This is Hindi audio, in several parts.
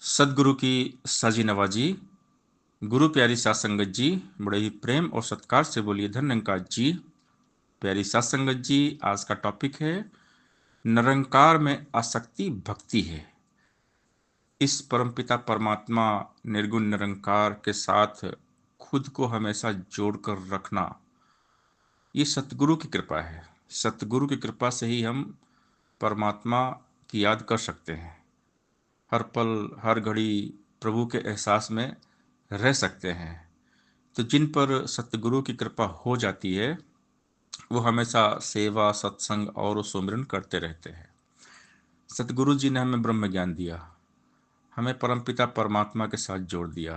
सदगुरु की साजी नवाजी। गुरु प्यारी सात संगत जी, बड़े ही प्रेम और सत्कार से बोलिए धन निरंकार जी। प्यारी सात संगत जी, आज का टॉपिक है निरंकार में आसक्ति भक्ति है। इस परमपिता परमात्मा निर्गुण निरंकार के साथ खुद को हमेशा जोड़कर रखना, ये सतगुरु की कृपा है। सतगुरु की कृपा से ही हम परमात्मा की याद कर सकते हैं। हर पल हर घड़ी प्रभु के एहसास में रह सकते हैं। तो जिन पर सतगुरु की कृपा हो जाती है वो हमेशा सेवा सत्संग और सुमिरन करते रहते हैं। सतगुरु जी ने हमें ब्रह्म ज्ञान दिया, हमें परमपिता परमात्मा के साथ जोड़ दिया,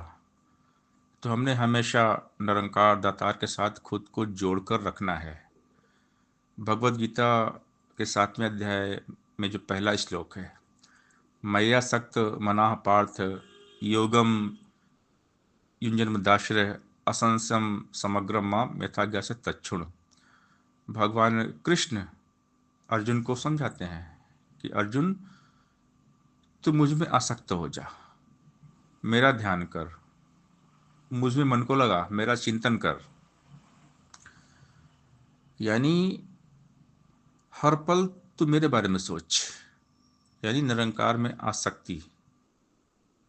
तो हमने हमेशा निरंकार दातार के साथ खुद को जोड़कर रखना है। भगवत गीता के 7वें अध्याय में जो पहला श्लोक है, मय्या सक्त मनाह पार्थ योगम युंजन्मदाश्रय असंशयम समग्र माम यथाज्ञा से तच्छुण। भगवान कृष्ण अर्जुन को समझाते हैं कि अर्जुन, तू मुझ में आसक्त हो जा, मेरा ध्यान कर, मुझ में मन को लगा, मेरा चिंतन कर। यानी हर पल तू मेरे बारे में सोच, यानी निरंकार में आसक्ति,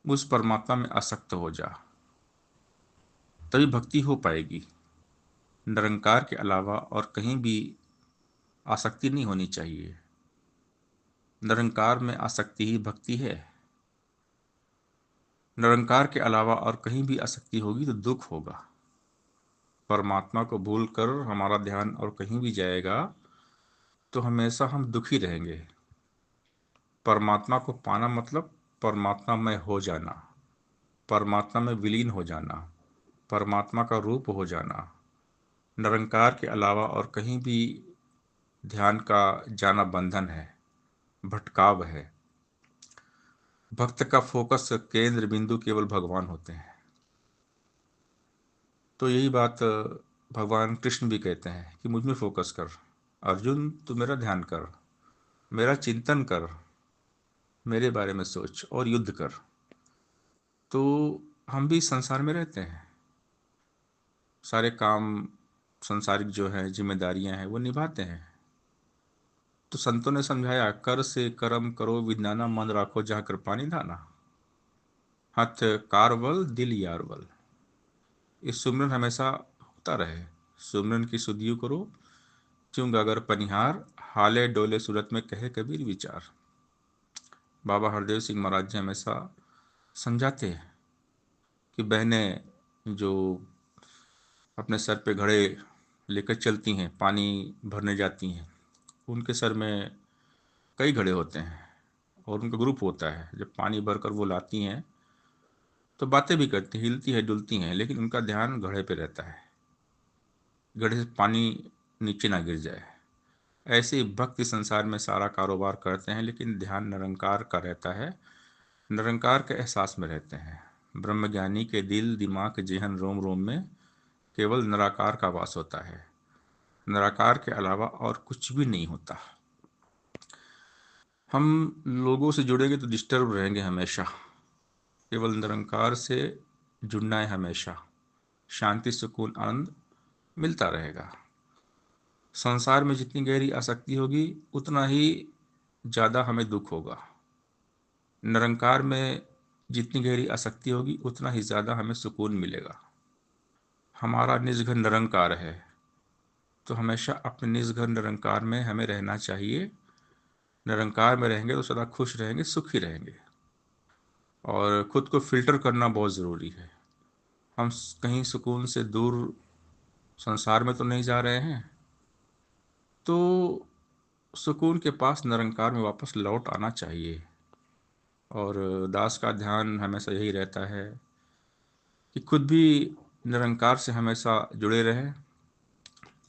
उस परमात्मा में आसक्त हो जा, तभी भक्ति हो पाएगी। निरंकार के अलावा और कहीं भी आसक्ति नहीं होनी चाहिए। निरंकार में आसक्ति ही भक्ति है। निरंकार के अलावा और कहीं भी आसक्ति होगी तो दुख होगा। परमात्मा को भूल कर हमारा ध्यान और कहीं भी जाएगा तो हमेशा हम दुखी रहेंगे। परमात्मा को पाना मतलब परमात्मा में हो जाना, परमात्मा में विलीन हो जाना, परमात्मा का रूप हो जाना। निरंकार के अलावा और कहीं भी ध्यान का जाना बंधन है, भटकाव है। भक्त का फोकस केंद्र बिंदु केवल भगवान होते हैं। तो यही बात भगवान कृष्ण भी कहते हैं कि मुझ में फोकस कर अर्जुन, तू मेरा ध्यान कर, मेरा चिंतन कर, मेरे बारे में सोच और युद्ध कर। तो हम भी संसार में रहते हैं, सारे काम संसारिक जो है जिम्मेदारियां हैं वो निभाते हैं। तो संतों ने समझाया, कर से कर्म करो विज्ञाना, मन राखो जहाँ कृपा निधाना। हथ कारवल दिल यारवल। इस सुमरन हमेशा होता रहे। सुमरन की सुधियु करो चुंग अगर पनिहार, हाले डोले सूरत में कहे कबीर विचार। बाबा हरदेव सिंह महाराज जी हमेशा समझाते हैं कि बहनें जो अपने सर पे घड़े लेकर चलती हैं, पानी भरने जाती हैं, उनके सर में कई घड़े होते हैं और उनका ग्रुप होता है। जब पानी भरकर वो लाती हैं तो बातें भी करती, हिलती है डुलती हैं, लेकिन उनका ध्यान घड़े पे रहता है, घड़े से पानी नीचे ना गिर जाए। ऐसे ही भक्ति संसार में सारा कारोबार करते हैं लेकिन ध्यान निरंकार का रहता है, निरंकार के एहसास में रहते हैं। ब्रह्मज्ञानी के दिल दिमाग जेहन रोम रोम में केवल निराकार का वास होता है। निराकार के अलावा और कुछ भी नहीं होता। हम लोगों से जुड़ेंगे तो डिस्टर्ब रहेंगे हमेशा, केवल निरंकार से जुड़ना है हमेशा, शांति सुकून आनंद मिलता रहेगा। संसार में जितनी गहरी आसक्ति होगी उतना ही ज़्यादा हमें दुख होगा। निरंकार में जितनी गहरी आसक्ति होगी उतना ही ज़्यादा हमें सुकून मिलेगा। हमारा निज घर निरंकार है, तो हमेशा अपने निज घर निरंकार में हमें रहना चाहिए। निरंकार में रहेंगे तो सदा खुश रहेंगे, सुखी रहेंगे। और खुद को फिल्टर करना बहुत ज़रूरी है। हम कहीं सुकून से दूर संसार में तो नहीं जा रहे हैं, तो सुकून के पास निरंकार में वापस लौट आना चाहिए। और दास का ध्यान हमेशा यही रहता है कि खुद भी निरंकार से हमेशा जुड़े रहें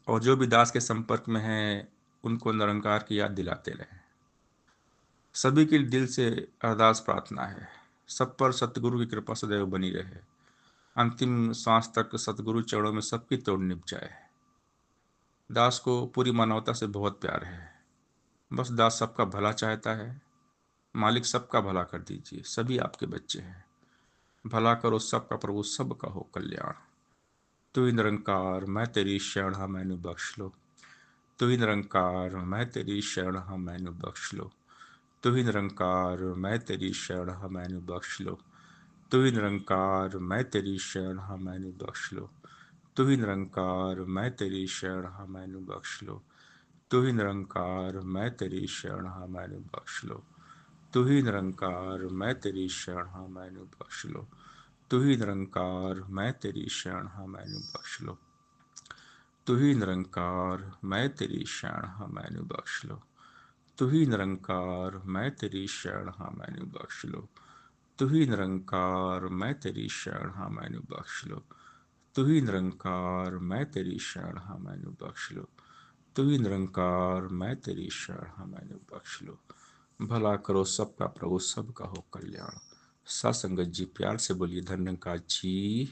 और जो भी दास के संपर्क में हैं उनको निरंकार की याद दिलाते रहें। सभी के दिल से अरदास प्रार्थना है, सब पर सतगुरु की कृपा सदैव बनी रहे। अंतिम सांस तक सतगुरु चरणों में सबकी तोड़ निभ जाए। दास को पूरी मानवता से बहुत प्यार है, बस दास सबका भला चाहता है। मालिक सबका भला कर दीजिए, सभी आपके बच्चे हैं। भला करो सबका प्रभु, सबका हो कल्याण। तू ही निरंकार, मैं तेरी शरण, हाँ मैनू बख्श लो। तू ही निरंकार, मैं तेरी शरण, हाँ मैनू बख्श लो। तू ही निरंकार, मैं तेरी शरण, हाँ मैनू बख्श लो। तू ही निरंकार, मैं तेरी शरण, हाँ मैनू बख्श लो। तू ही निरंकार, मैं तेरी शरण, हाँ मैनू बख्श लो। तू ही निरंकार, मैं तेरी शरण, हाँ मैनू बख्श लो। तू ही निरंकार, मैं तेरी शरण, हाँ मैनू बख्श लो। तू ही निरंकार, मैं तेरी शरण, हाँ मैनू बख्श लो। तू ही निरंकार, मैं तेरी शरण, हाँ मैनू बख्श लो। तू ही निरंकार, मैं तेरी शरण, हाँ मैनू बख्श लो। तू ही निरंकार, मैं तेरी शरण, हाँ मैनू बख्श लो। तू ही निरंकार, मैं तेरी शरण, हाँ मैनू बख्श लो। तू ही निरंकार, मैं तेरी शरण, हाँ मैनू बख्श लो। भला करो सबका प्रभु, सबका हो कल्याण। सासंगत जी, प्यार से बोलिए धन्यवाद जी।